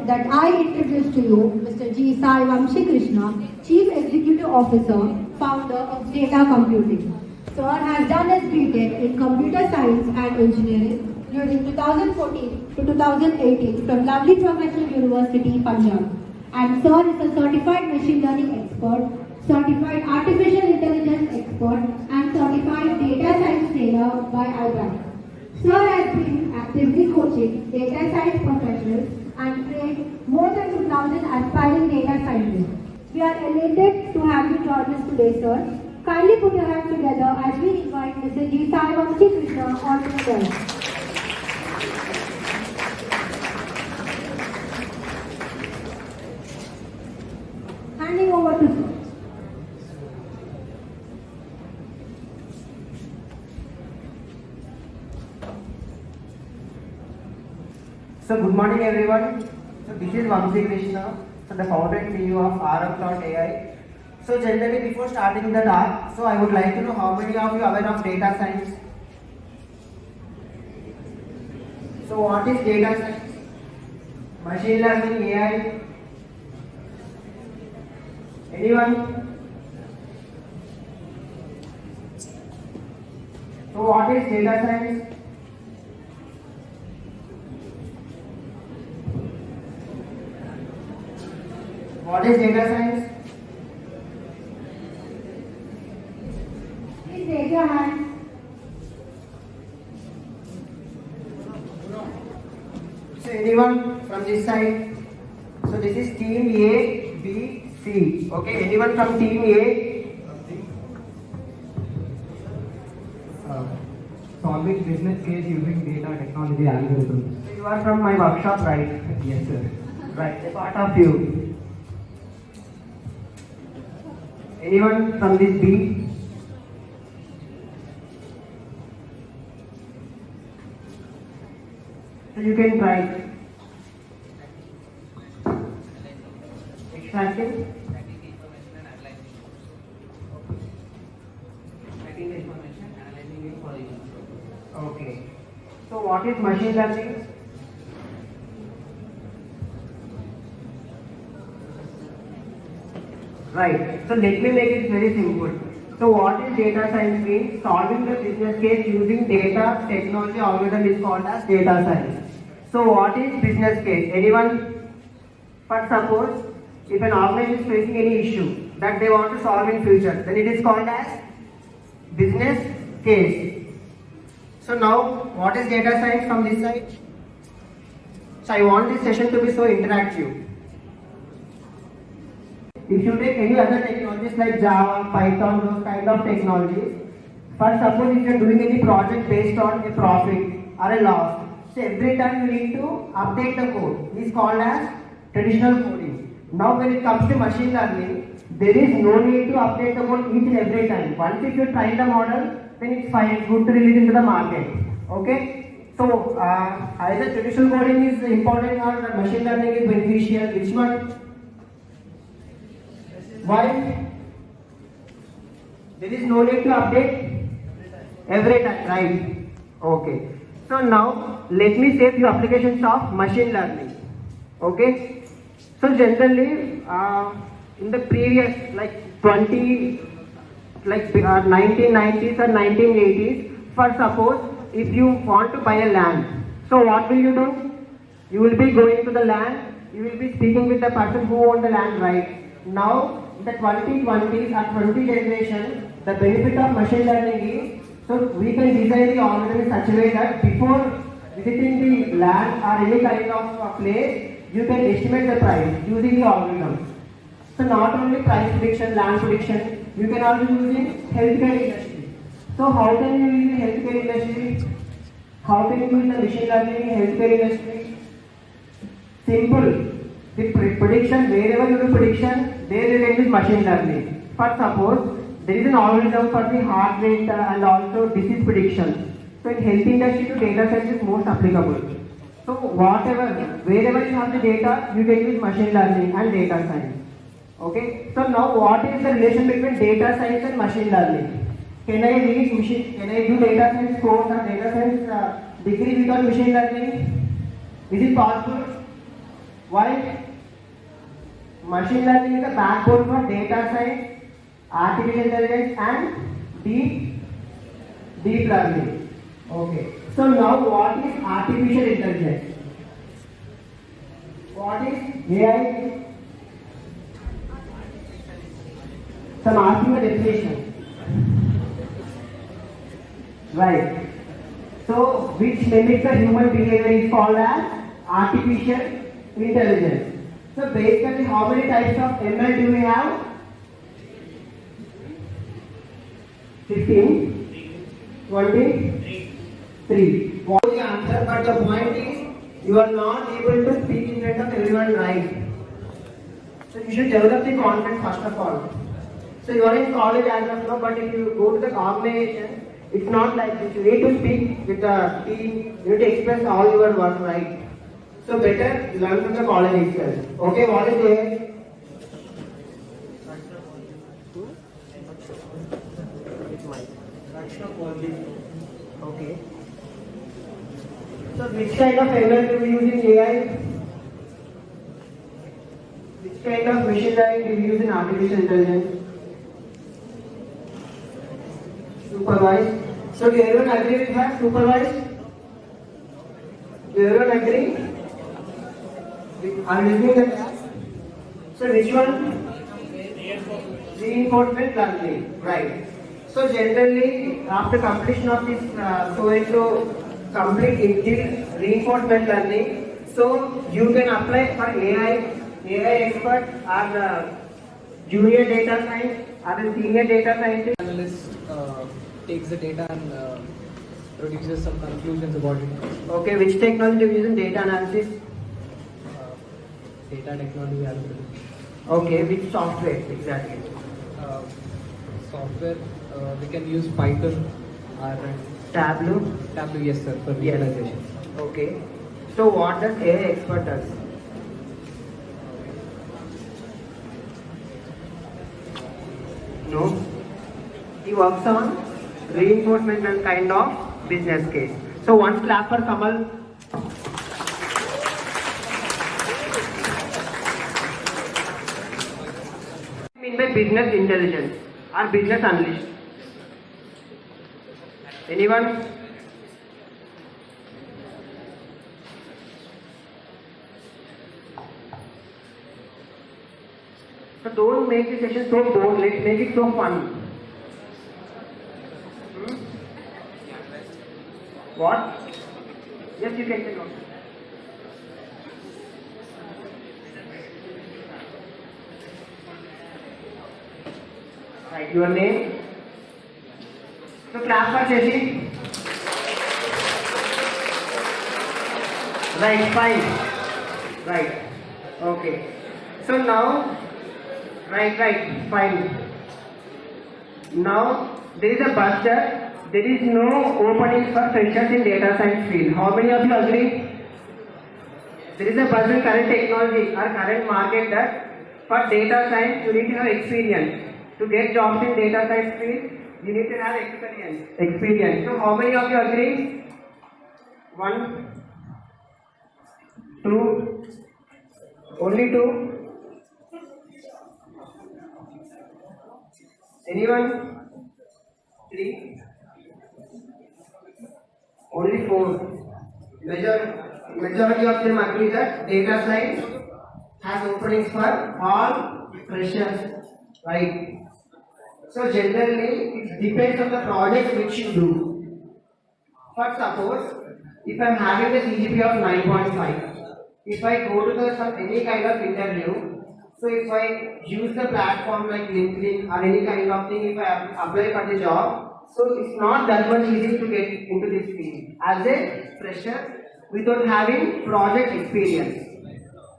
that I introduce to you Mr. G. Sai Vamshi Krishna, Chief Executive Officer, Founder of Data Computing. Sir has done his BTech in Computer Science and Engineering during 2014 to 2018 from Lovely Professional University, Punjab. And Sir is a certified machine learning expert, certified artificial intelligence expert, and certified data science trainer by IBAC. Sir has been actively coaching data science professionals and trained more than 2,000 aspiring data scientists. We are elated to have you join us today, sir. Kindly put your hands together as we invite Mr. G. Sai Vamshi Krishna on the stage. Handing over to sir. So good morning everyone. So this is Vamshi Krishna, so the founder and CEO of Aram.ai. So generally before starting the talk, so I would like to know how many of you are aware of data science? So what is data science? Machine learning, AI? Anyone? So what is data science? What is data science? Please raise your hand. So anyone from this side? So this is team A, B, C. Okay, anyone from team A? Solving business case using data technology algorithms. So you are from my workshop, right? Yes, sir. Right, a part of you. Anyone from this B? So you can try. Extracting. Okay. So what is machine learning? Right. So let me make it very simple. So what is data science means? Solving the business case using data technology algorithm is called as data science. So what is business case? Anyone? For suppose if an organization is facing any issue that they want to solve in future, then it is called as business case. So now what is data science from this side? So I want this session to be so interactive. If you take any other technologies like Java, Python, those kind of technologies, for suppose if you are doing any project based on a profit or a loss, so every time you need to update the code. It is called as traditional coding. Now when it comes to machine learning, there is no need to update the code each and every time. Once if you train the model, then it's fine, it's good to release into the market. Okay? So either traditional coding is important or machine learning is beneficial. Which one? Why? There is no need to update every time, right? Okay. So now let me say few applications of machine learning. Okay. So generally, in the previous 1990s or 1980s, for suppose if you want to buy a land, so what will you do? You will be going to the land. You will be speaking with the person who owns the land, right? Now, in the 2020s or 20 generation, the benefit of machine learning is, so we can design the algorithm in such a way that before visiting the land or any kind of place, you can estimate the price using the algorithm. So not only price prediction, land prediction, you can also use in healthcare industry. So how can you use in healthcare industry? How can you use the machine learning in healthcare industry? Simple. The prediction, wherever you do prediction, there you can use machine learning. For suppose, there is an algorithm for the heart rate and also disease prediction. So in health industry, to data science is most applicable. So wherever you have the data, you can use machine learning and data science. Okay. So now what is the relation between data science and machine learning? Can I do data science course or data science degree without machine learning? Is it possible? Why? Machine learning is the backbone for data science, artificial intelligence and deep learning. Okay. So now what is artificial intelligence? What is AI? So I'm asking the definition. Right. So which mimics the human behavior is called as artificial intelligence. So basically how many types of ML do we have? 15, 23. What is the answer? But the point is you are not able to speak in front of everyone, right? So you should develop the confidence first of all. So you are in college as of now, but if you go to the organization, it's not like this. You need to speak with the team, you need to express all your work, right? So better learn from the college itself. Okay, what is there? Okay. So which kind of ML do we use in AI? Which kind of machine learning do we use in artificial intelligence? Supervised. So do everyone agree with that? Supervised? Do everyone agree? Are you listening to that? So which one? Reinforcement learning. Right. So generally after completion of this complete in reinforcement learning, so you can apply for AI expert or junior data science or the senior data scientist. Analyst takes the data and produces some conclusions about it. Okay, which technology do you use in data analysis? Data technology algorithm. Okay, which software exactly? Software, we can use Python or Tableau? Tableau, yes sir, for Yes. visualization. Okay. So what does AI expert does? No. He works on reinforcement and kind of business case. So one clap for Kamal. What do you mean by business intelligence or business analyst? Anyone? So don't make the session so bored, let's make it so fun. What? Yes, you can say no. Right, your name? So clap for Shashi. Right, fine. Right. Okay. So now, right, fine. Now there is a buzz that there is no openings for freshers in data science field. How many of you agree? There is a buzz in current technology or current market that for data science you need to have experience. To get jobs in data science field, you need to have experience. So how many of you agree? 1, 2, only 2. Anyone? 3. Only 4. Majority of them agree that data science has openings for all freshers, right? So generally, it depends on the project which you do. For suppose, if I am having a CGPA of 9.5, if I go to any kind of interview, so if I use the platform like LinkedIn or any kind of thing, if I apply for the job, so it's not that much easy to get into this field as a fresher without having project experience.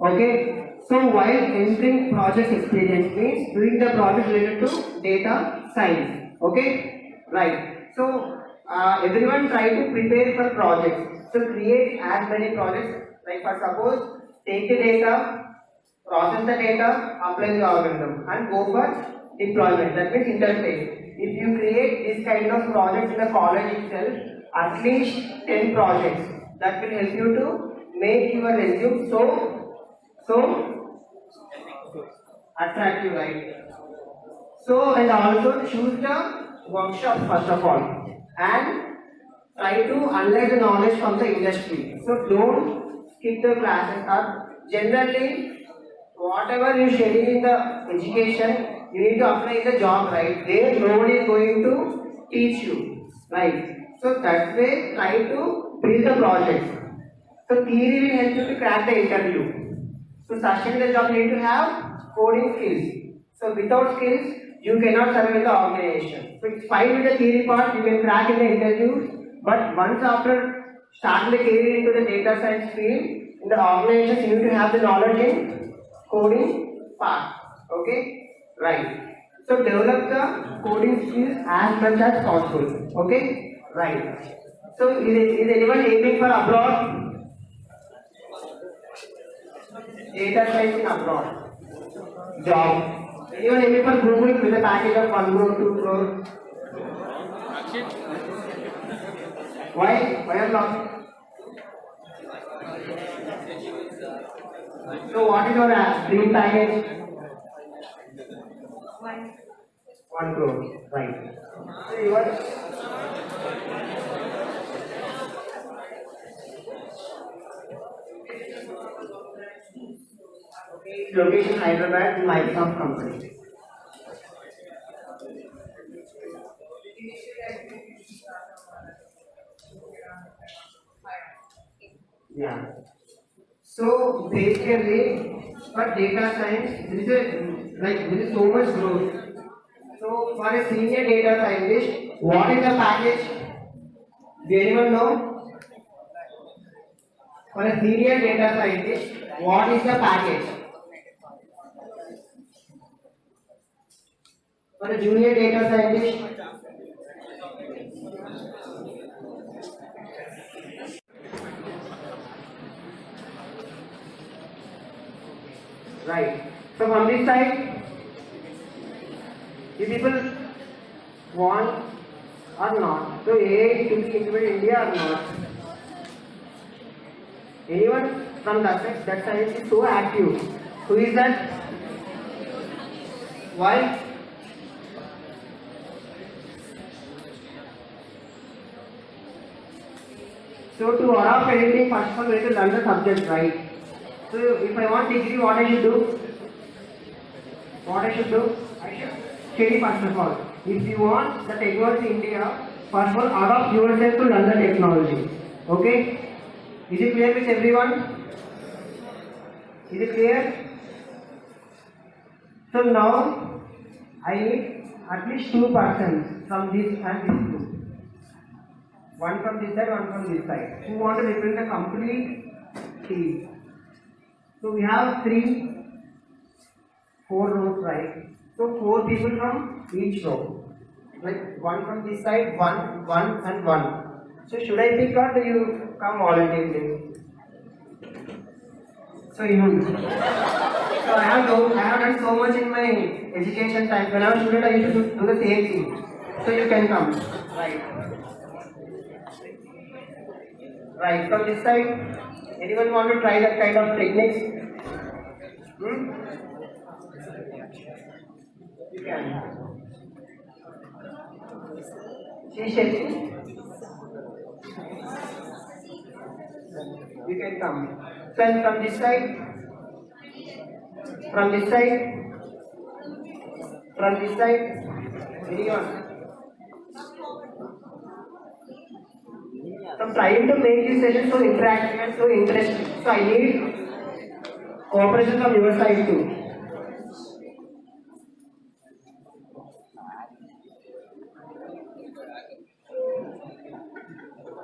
Okay. So while entering project experience means doing the project related to data science. Okay. Right. So everyone try to prepare for projects. So create as many projects. Like for suppose, take the data, process the data, apply the algorithm and go for deployment. That means interface. If you create this kind of project in the college itself, at least 10 projects, that will help you to make your resume so So attractive, right? So, and also choose the workshop first of all, and try to analyze the knowledge from the industry. So don't skip the classes up. Generally, whatever you study in the education, you need to apply in the job, right? There nobody is going to teach you, right? So that way, try to build the project. So theory will help you to crack the interview. So sustain the job, you need to have coding skills. So without skills, you cannot survive in the organization. So it's fine with the theory part, you can crack in the interviews. But once after starting the career into the data science field, in the organizations, you need to have the knowledge in coding part. Okay? Right. So develop the coding skills as much as possible. Okay? Right. So is anyone aiming for abroad? Data science in abroad. Job. Anyone aiming for Google with a package of 1 crore, 2 crore? Why? Why are laughing? So what is your dream package? 1 crore. Right. So you are location Hyderabad, Microsoft company. Yeah. So basically, for data science, there is so much growth. So for a senior data scientist, what is the package? Do anyone know? For a senior data scientist, what is the package? For a junior data scientist, right. So from this side, if people want or not, so AI to be implemented in India or not? Anyone from that side is so active? Who is that? Why? So to adopt anything, first of all, we have to learn the subject, right? So if I want degree, what I should do? What I should do? I should study first of all. If you want the technology in India, first of all, adopt yourself to learn the technology. Okay? Is it clear with everyone? Is it clear? So now, I need at least 2 persons from this and this group. One from this side, one from this side. Who want to represent the complete team? So we have 4 rows, right? So 4 people from each row. Like one from this side, one, and one. So should I pick or do you come voluntarily? So you. So I have done so much in my education time. When I was a student, I used to do the same thing. So you can come. Right. Right. From this side, anyone want to try that kind of techniques? You can. She's shaking. You can come. So from this side, from this side, from this side, anyone? So I'm trying to make this session so interactive and so interesting. So I need cooperation from your side too.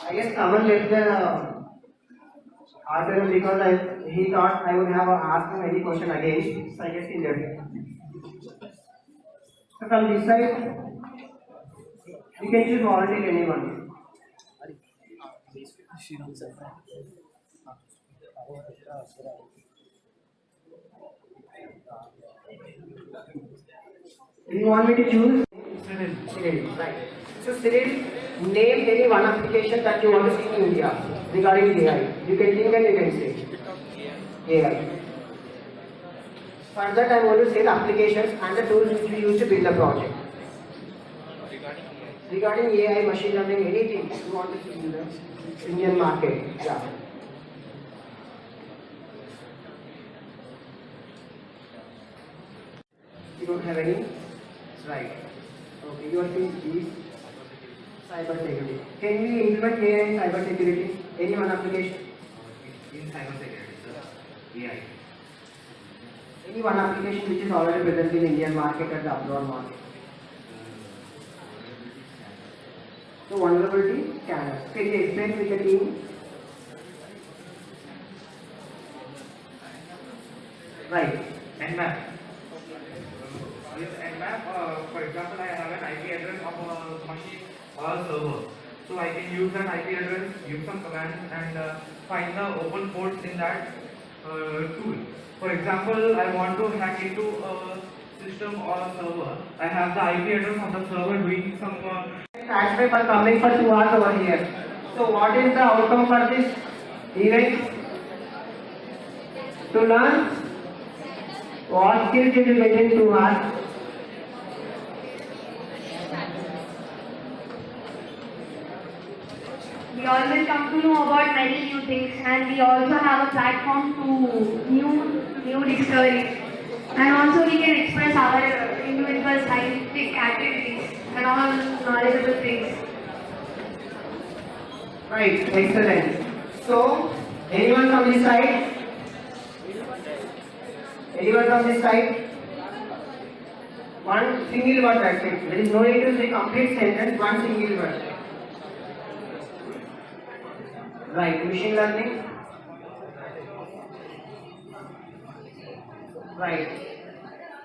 I guess someone left the auditorium because he thought I would have asked him any question again. So I guess he left. So from this side, you can choose volunteer anyone. Do you want me to choose? Cyril, right. So Cyril, name any one application that you want to see in India regarding AI. You can think and you can say AI. For that, I am going to say the applications and the tools which we use to build a project. Regarding AI, machine learning, anything you want to see in the Indian market. Yeah. You don't have any? Right. Okay, your thing is cyber security. Can we implement AI in cyber security? Any one application? In cyber security, sir. AI. Any one application which is already present in Indian market and the abroad market? So vulnerability scanner. Can you explain with the team? Right. Nmap. With Nmap, for example, I have an IP address of a machine or a server. So I can use that IP address, use some commands and find the open ports in that tool. For example, I want to hack into a system or a server. I have the IP address of the server doing some Tax paper coming for 2 hours over here. So what is the outcome for this event? To learn what skills did you get in 2 hours? We all will come to know about many new things, and we also have a platform to new discoveries. And also we can express our individual scientific activities and all knowledgeable things. Right, excellent. So, anyone from this side? Anyone from this side? One single word, that's it. There is no need to say complete sentence, one single word. Right, machine learning. Right.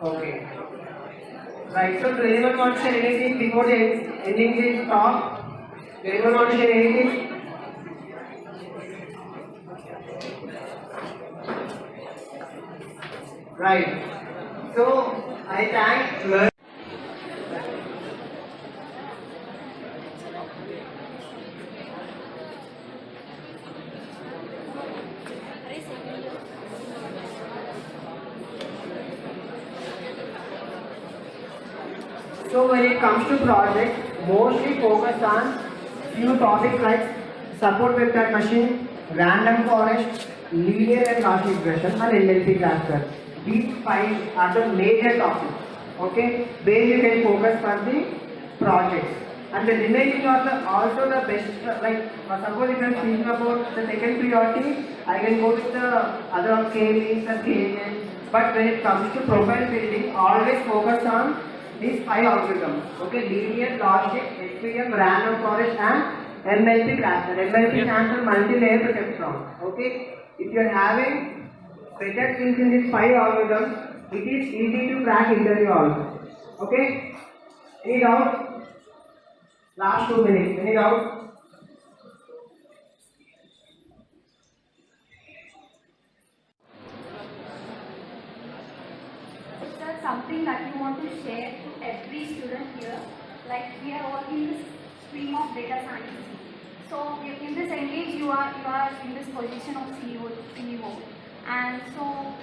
Okay. Right, so do anyone want to share anything before the ending this talk? Do anyone want to share anything? Right. So, I thank learn. So when it comes to project, mostly focus on few topics like support vector machine, random forest, linear and Gaussian regression, and NLP cluster. These 5 are the major topics. Okay, where you can focus for the projects. And the remaining are also the best. Like suppose if I am thinking about the second priority, I can go with the other K-means and K-means. But when it comes to profile building, always focus on these 5 algorithms. Okay, linear, logic, SVM, random forest, and MLP cluster. MLP stands for multi-layer perceptron. Okay, if you are having better skills in these 5 algorithms, it is easy to crack interview also. Okay, any doubt? Last 2 minutes. Any doubt? Is there something that you want to share to every student here? Like we are all in this stream of data science. So in this engage, you are in this position of CEO, and so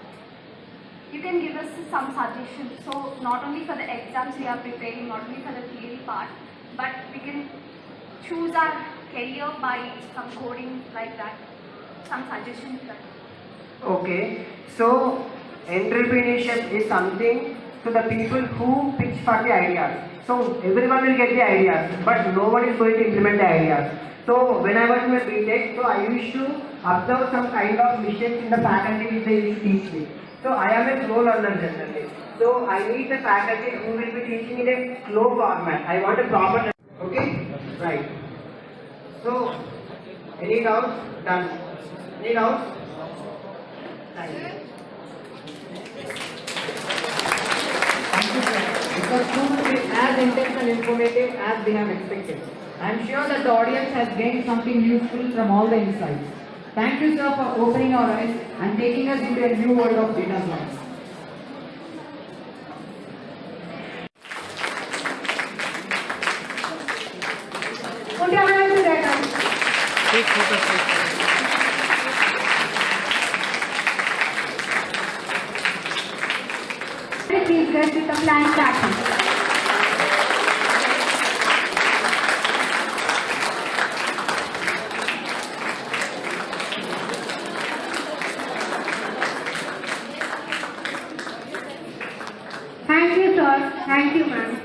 you can give us some suggestions. So not only for the exams we are preparing, not only for the theory part, but we can choose our career by some coding like that. Some suggestions. Okay, so entrepreneurship is something to the people who pitch for the ideas. So everyone will get the ideas, but no one is going to implement the ideas. So when I was in my BTech, so I used to observe some kind of mistakes in the faculty which they used to teach me. So I am a slow learner generally. So I need the faculty who will be teaching in a slow format. I want a proper. Okay, right. So any doubts? Done. Any doubts? It was proved to be as intense and informative as we have expected. I am sure that the audience has gained something useful from all the insights. Thank you, sir, for opening our eyes and taking us into a new world of data science. Put your hands together. Please focus. us with a planned practice. Thank you, sir. Thank you, ma'am.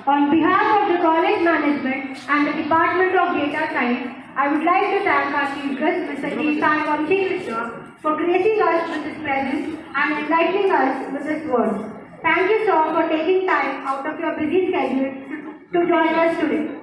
On behalf of the college management and the Department of Data Science, I would like to thank our chief guest, Mr. G. Sai Vamshi Krishna, for gracing us with his presence and enlightening us with his words. Thank you, sir, for taking time out of your busy schedule to join us today.